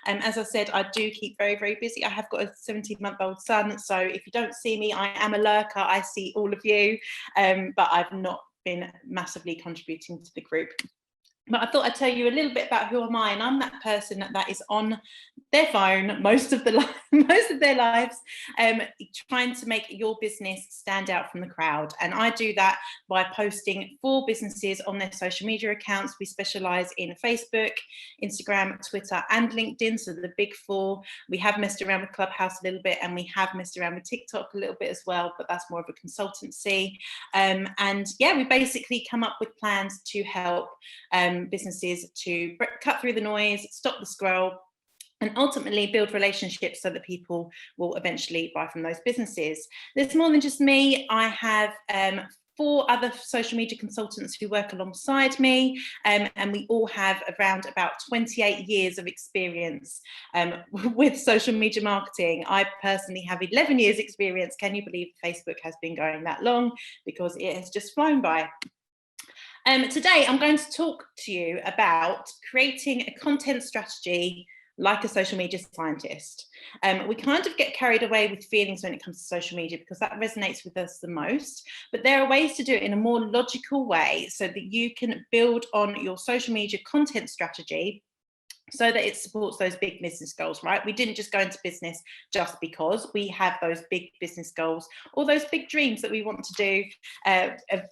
As I said, I do keep very, very busy. I have got a 17-month-old son, so if you don't see me, I am a lurker. I see all of you, but I've not been massively contributing to the group. But I thought I'd tell you a little bit about who am I, and I'm that person that is on their phone most of their lives, trying to make your business stand out from the crowd. And I do that by posting for businesses on their social media accounts. We specialise in Facebook, Instagram, Twitter, and LinkedIn, so the big four. We have messed around with Clubhouse a little bit, and we have messed around with TikTok a little bit as well, but that's more of a consultancy. And yeah, we basically come up with plans to help businesses to cut through the noise, stop the scroll, and ultimately build relationships so that people will eventually buy from those businesses. There's more than just me. I have 4 other social media consultants who work alongside me, and we all have around about 28 years of experience with social media marketing. I personally have 11 years experience. Can you believe Facebook has been going that long? Because it has just flown by. Today, I'm going to talk to you about creating a content strategy like a social media scientist. We kind of get carried away with feelings when it comes to social media because that resonates with us the most, but there are ways to do it in a more logical way so that you can build on your social media content strategy so that it supports those big business goals, right? We didn't just go into business just because. We have those big business goals or those big dreams that we want to do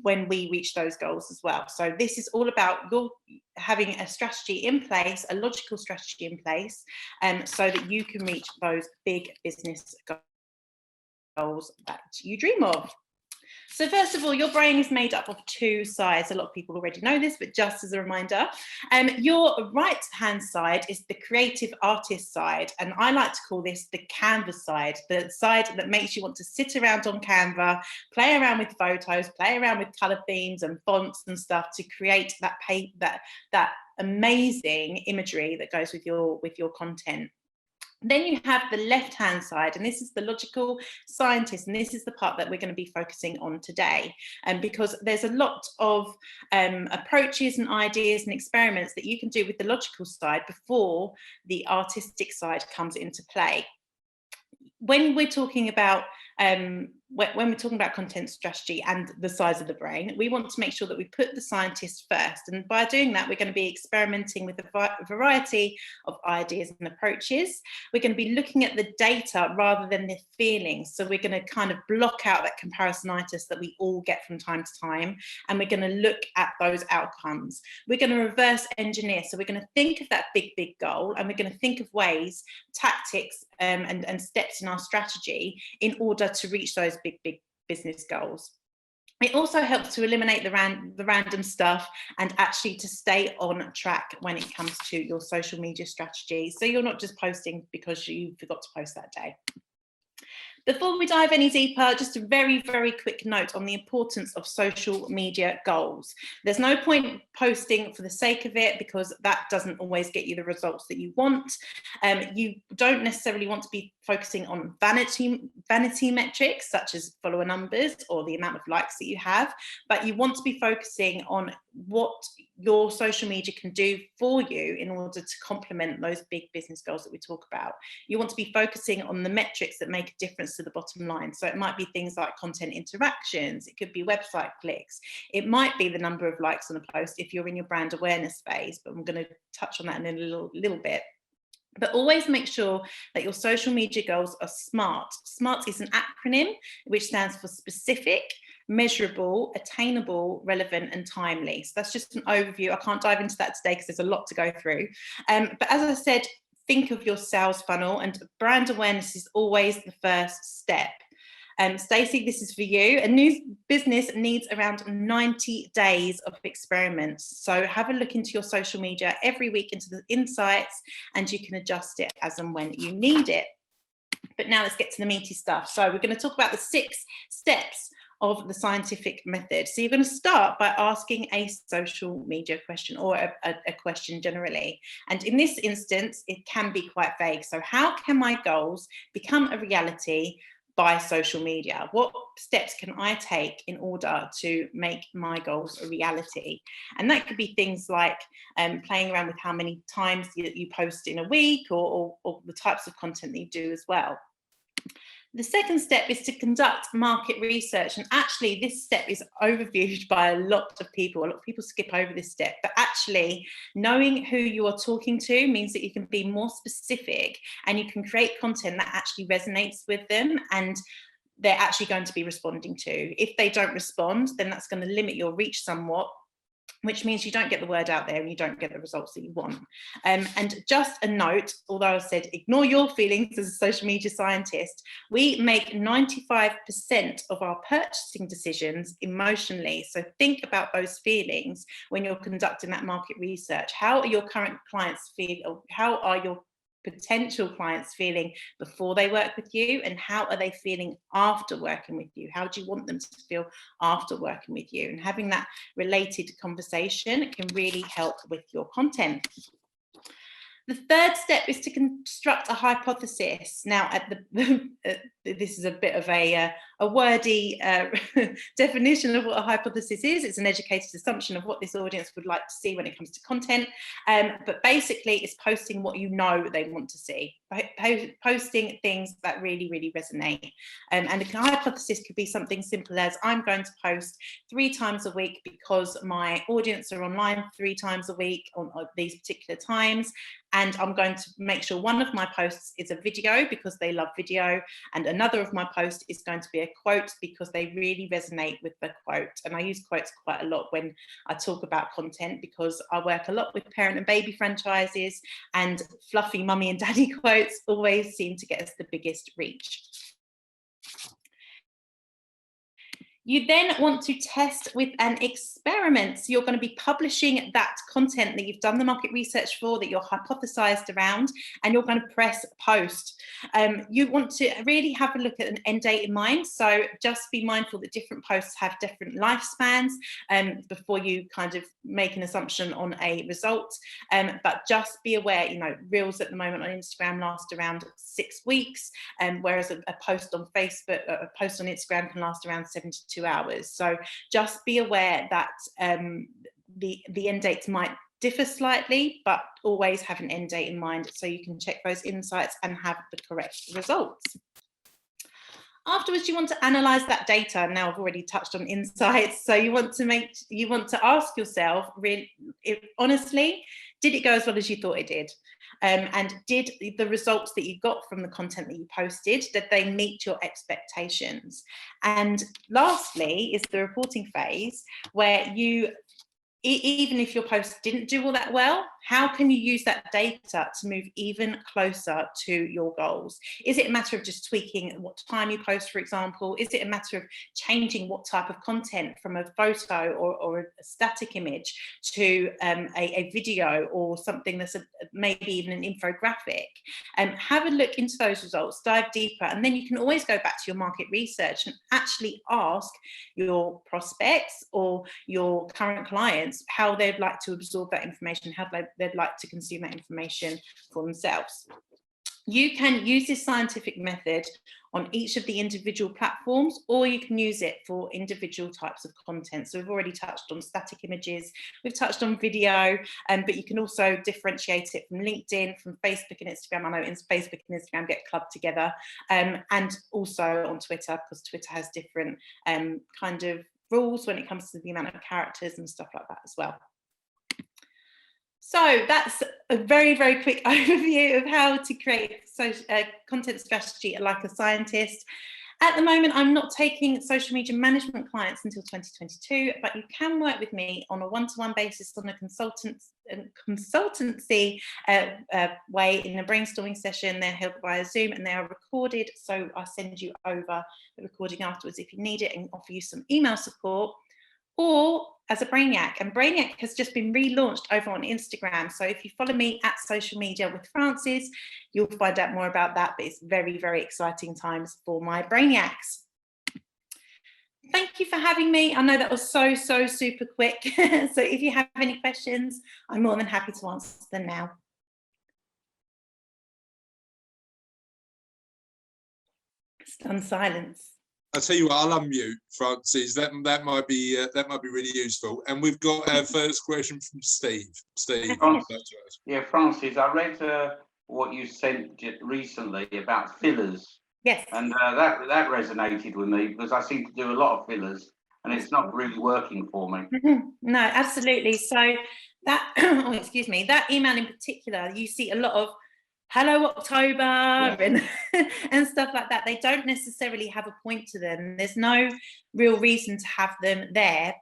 when we reach those goals as well. So this is all about your having a strategy in place, a logical strategy in place, so that you can reach those big business goals that you dream of. So first of all, your brain is made up of 2 sides. A lot of people already know this, but just as a reminder, your right-hand side is the creative artist side. And I like to call this the canvas side, the side that makes you want to sit around on Canva, play around with photos, play around with color themes and fonts and stuff to create that amazing imagery that goes with your content. Then you have the left-hand side, and this is the logical scientist, and this is the part that we're going to be focusing on today. Because there's a lot of approaches and ideas and experiments that you can do with the logical side before the artistic side comes into play. When we're talking about content strategy and the size of the brain, we want to make sure that we put the scientist first. And by doing that, we're going to be experimenting with a variety of ideas and approaches. We're going to be looking at the data rather than the feelings. So we're going to kind of block out that comparisonitis that we all get from time to time. And we're going to look at those outcomes. We're going to reverse engineer. So we're going to think of that big goal, and we're going to think of ways, tactics, and steps in our strategy in order to reach those big business goals. It also helps to eliminate the random stuff and actually to stay on track when it comes to your social media strategy. So you're not just posting because you forgot to post that day. Before we dive any deeper, just a very, very quick note on the importance of social media goals. There's no point posting for the sake of it because that doesn't always get you the results that you want. You don't necessarily want to be focusing on vanity metrics such as follower numbers or the amount of likes that you have, but you want to be focusing on what your social media can do for you in order to complement those big business goals that we talk about. You want to be focusing on the metrics that make a difference to the bottom line. So it might be things like content interactions, it could be website clicks, it might be the number of likes on a post if you're in your brand awareness phase, but I'm going to touch on that in a little bit. But always make sure that your social media goals are SMART. SMART is an acronym which stands for specific, measurable, attainable, relevant, and timely. So that's just an overview. I can't dive into that today because there's a lot to go through. But as I said, think of your sales funnel, and brand awareness is always the first step. Stacey, this is for you. A new business needs around 90 days of experiments. So have a look into your social media every week into the insights, and you can adjust it as and when you need it. But now let's get to the meaty stuff. So we're going to talk about the 6 steps of the scientific method. So you're going to start by asking a social media question, or a question generally. And in this instance, it can be quite vague. So how can my goals become a reality by social media? What steps can I take in order to make my goals a reality? And that could be things like playing around with how many times you post in a week, or the types of content that you do as well. The second step is to conduct market research. And actually, this step is overviewed by a lot of people. A lot of people skip over this step. But actually, knowing who you are talking to means that you can be more specific and you can create content that actually resonates with them and they're actually going to be responding to. If they don't respond, then that's going to limit your reach somewhat, which means you don't get the word out there and you don't get the results that you want. And just a note, although I said ignore your feelings as a social media scientist, we make 95% of our purchasing decisions emotionally. So think about those feelings when you're conducting that market research. How are your current clients feeling? Or how are your potential clients feeling before they work with you, and how are they feeling after working with you? How do you want them to feel after working with you? And having that related conversation can really help with your content. The third step is to construct a hypothesis. Now, this is a bit of a wordy definition of what a hypothesis is. It's an educated assumption of what this audience would like to see when it comes to content. But basically, it's posting what you know they want to see, posting things that really, really resonate. And a hypothesis could be something simple as, I'm going to post 3 times a week because my audience are online 3 times a week on these particular times. And I'm going to make sure one of my posts is a video because they love video, and another of my posts is going to be a quote because they really resonate with the quote. And I use quotes quite a lot when I talk about content because I work a lot with parent and baby franchises, and fluffy mummy and daddy quotes always seem to get us the biggest reach. You then want to test with an experiment. So you're going to be publishing that content that you've done the market research for, that you're hypothesized around, and you're going to press post. You want to really have a look at an end date in mind. So just be mindful that different posts have different lifespans before you kind of make an assumption on a result. But just be aware, you know, reels at the moment on Instagram last around 6 weeks, whereas a post on Facebook, a post on Instagram can last around 72 hours. So just be aware that the end dates might differ slightly, but always have an end date in mind so you can check those insights and have the correct results. Afterwards, you want to analyze that data. Now I've already touched on insights, so you want to ask yourself, really, honestly, did it go as well as you thought it did? And did the results that you got from the content that you posted, did they meet your expectations? And lastly is the reporting phase, where you, even if your post didn't do all that well, how can you use that data to move even closer to your goals? Is it a matter of just tweaking what time you post, for example? Is it a matter of changing what type of content from a photo or a static image to a video or something that's maybe even an infographic? Have a look into those results, dive deeper, and then you can always go back to your market research and actually ask your prospects or your current clients how they'd like to absorb that information, how they'd like to consume that information for themselves. You can use this scientific method on each of the individual platforms, or you can use it for individual types of content. So we've already touched on static images, we've touched on video, but you can also differentiate it from LinkedIn, from Facebook and Instagram. I know Facebook and Instagram get clubbed together, and also on Twitter, because Twitter has different kind of rules when it comes to the amount of characters and stuff like that as well. So that's a very, very quick overview of how to create content strategy like a scientist. At the moment, I'm not taking social media management clients until 2022, but you can work with me on a one-to-one basis on a consultancy way in a brainstorming session. They're held via Zoom and they are recorded. So I'll send you over the recording afterwards if you need it and offer you some email support. Or as a Brainiac, and Brainiac has just been relaunched over on Instagram. So if you follow me at Social Media with Frances, you'll find out more about that, but it's very, very exciting times for my Brainiacs. Thank you for having me. I know that was so super quick. So if you have any questions, I'm more than happy to answer them now. Stunned silence. I'll tell you what, I'll unmute Francis. That might be really useful. And we've got our first question from Steve. Steve, yeah, Francis, I read what you sent recently about fillers. Yes. And that resonated with me, because I seem to do a lot of fillers and it's not really working for me. No, absolutely. So that, oh, excuse me, that email in particular, you see a lot of hello October and stuff like that. They don't necessarily have a point to them. There's no real reason to have them there,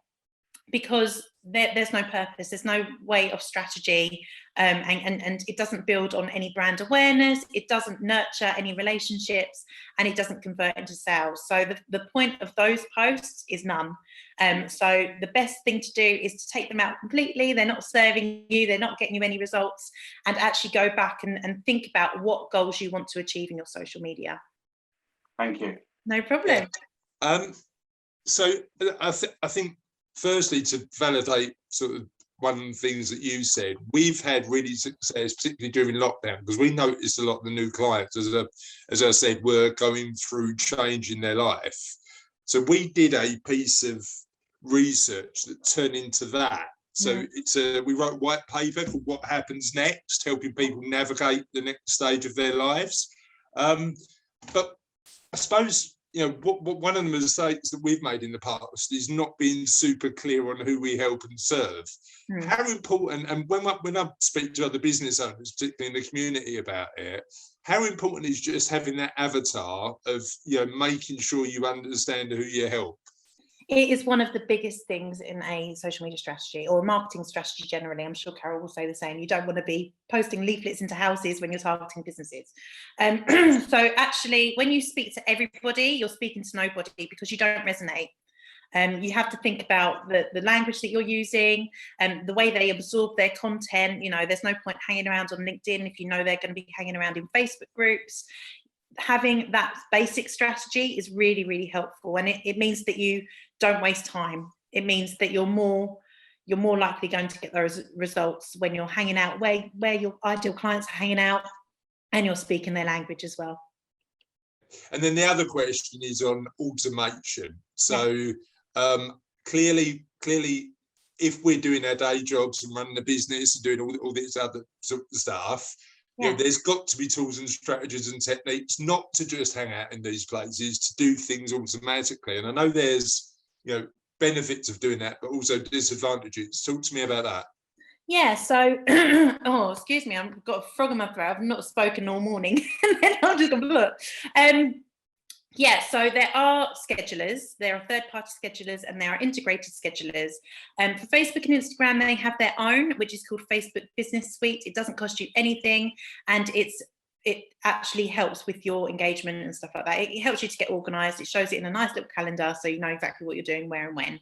because there's no purpose, there's no way of strategy, and it doesn't build on any brand awareness, it doesn't nurture any relationships, and it doesn't convert into sales. So the point of those posts is none. So the best thing to do is to take them out completely. They're not serving you, they're not getting you any results, and actually go back and think about what goals you want to achieve in your social media. Thank you. No problem. Yeah. So I think firstly, to validate sort of one of the things that you said, we've had really success, particularly during lockdown, because we noticed a lot of the new clients, as I said, were going through change in their life. So we did a piece of research that turned into that. So we wrote a white paper called What Happens Next, helping people navigate the next stage of their lives. But I suppose, you know, one of the mistakes that we've made in the past is not being super clear on who we help and serve. How important, and when I speak to other business owners, particularly in the community about it, how important is just having that avatar of, you know, making sure you understand who you help? It is one of the biggest things in a social media strategy or a marketing strategy generally. I'm sure Carol will say the same. You don't want to be posting leaflets into houses when you're targeting businesses. So actually, when you speak to everybody, you're speaking to nobody, because you don't resonate. You have to think about the language that you're using and the way they absorb their content. You know, there's no point hanging around on LinkedIn if you know they're going to be hanging around in Facebook groups. Having that basic strategy is really, really helpful, and it means that you don't waste time. It means that you're more likely going to get those results when you're hanging out where your ideal clients are hanging out, and you're speaking their language as well. And then the other question is on automation. So clearly, if we're doing our day jobs and running a business and doing all this other sort of stuff, you know, there's got to be tools and strategies and techniques not to just hang out in these places, to do things automatically. And I know there's, you know, benefits of doing that, but also disadvantages. Talk to me about that. Yeah, so, oh, excuse me, I've got a frog in my throat. I've not spoken all morning. And then I'm just going to look. Yeah, so there are schedulers, there are third-party schedulers, and there are integrated schedulers. For Facebook and Instagram, they have their own, which is called Facebook Business Suite. It doesn't cost you anything, and it actually helps with your engagement and stuff like that. It helps you to get organised. It shows it in a nice little calendar, so you know exactly what you're doing, where and when.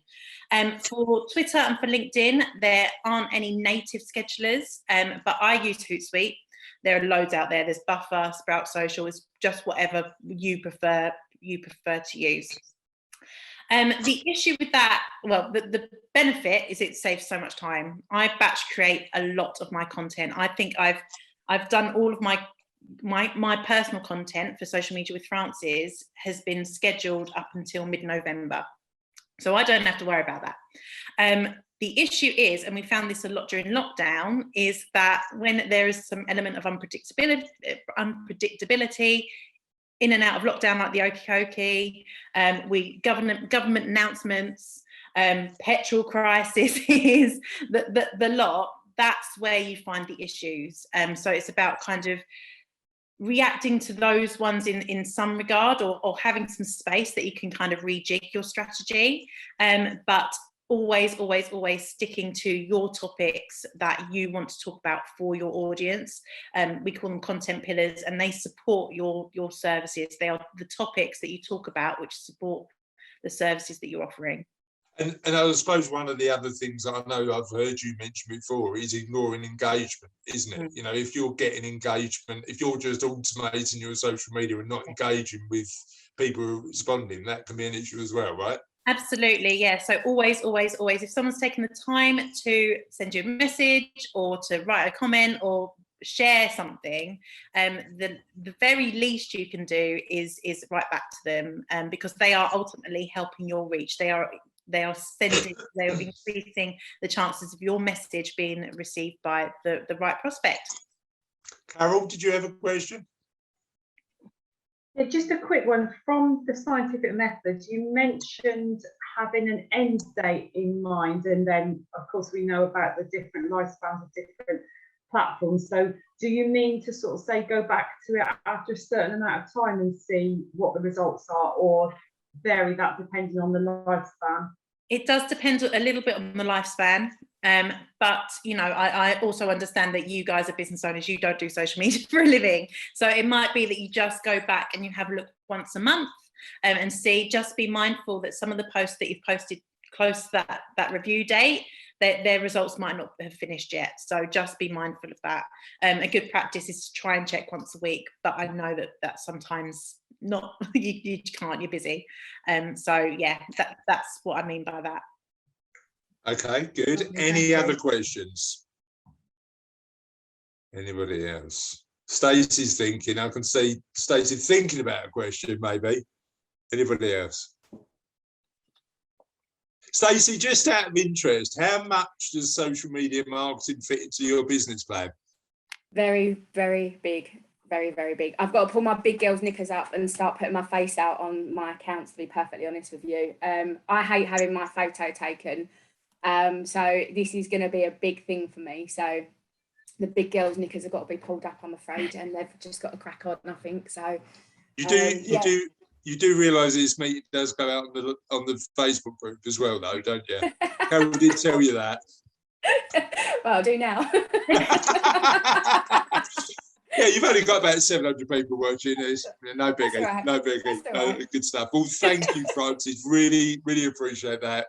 For Twitter and for LinkedIn, there aren't any native schedulers, but I use Hootsuite. There are loads out there. There's Buffer, Sprout Social. It's just whatever you prefer to use. The issue with that, well, the benefit is it saves so much time. I batch create a lot of my content. I think I've done all of my personal content for Social Media with Francis has been scheduled up until mid-November. So I don't have to worry about that. The issue is, and we found this a lot during lockdown, is that when there is some element of unpredictability in and out of lockdown, like the okie dokie, government announcements, petrol crisis, the lot, that's where you find the issues. So it's about kind of reacting to those ones in some regard, or having some space that you can kind of rejig your strategy, but always sticking to your topics that you want to talk about for your audience. We call them content pillars, and they support your services. They are the topics that you talk about which support the services that you're offering. And I suppose one of the other things I know I've heard you mention before is ignoring engagement, isn't it? You know, if you're getting engagement, if you're just automating your social media and not engaging with people who are responding, that can be an issue as well, right? Absolutely, yeah. So always, if someone's taken the time to send you a message or to write a comment or share something, the very least you can do is write back to them, because they are ultimately helping your reach. They are increasing the chances of your message being received by the right prospect. Carol, did you have a question? Yeah, just a quick one. From the scientific method, you mentioned having an end date in mind, and then of course we know about the different lifespans of different platforms. So do you mean to sort of say go back to it after a certain amount of time and see what the results are, or vary that depending on the lifespan? It does depend a little bit on the lifespan, but you know, I also understand that you guys are business owners, you don't do social media for a living, so it might be that you just go back and you have a look once a month, and see. Just be mindful that some of the posts that you've posted close to that review date, their results might not have finished yet, so just be mindful of that. A good practice is to try and check once a week, but I know that sometimes not, you can't, you're busy. So yeah, that's what I mean by that. Okay, good. Any other questions? Anybody else? Stacey's thinking. I can see Stacey thinking about a question, maybe. Anybody else? Stacey, just out of interest, how much does social media marketing fit into your business plan? Very, very big. Very, very big. I've got to pull my big girls knickers up and start putting my face out on my accounts, to be perfectly honest with you. I hate having my photo taken. So this is going to be a big thing for me. So the big girls knickers have got to be pulled up, I'm afraid, and they've just got to crack on, I think. So you do realise this meeting does go out on the Facebook group as well, though, don't you? Carol did tell you that. Well, I'll do now. Yeah, you've only got about 700 people watching. It's no biggie, right. no biggie. Right. Good stuff. Well, thank you, Francis. Really, really appreciate that.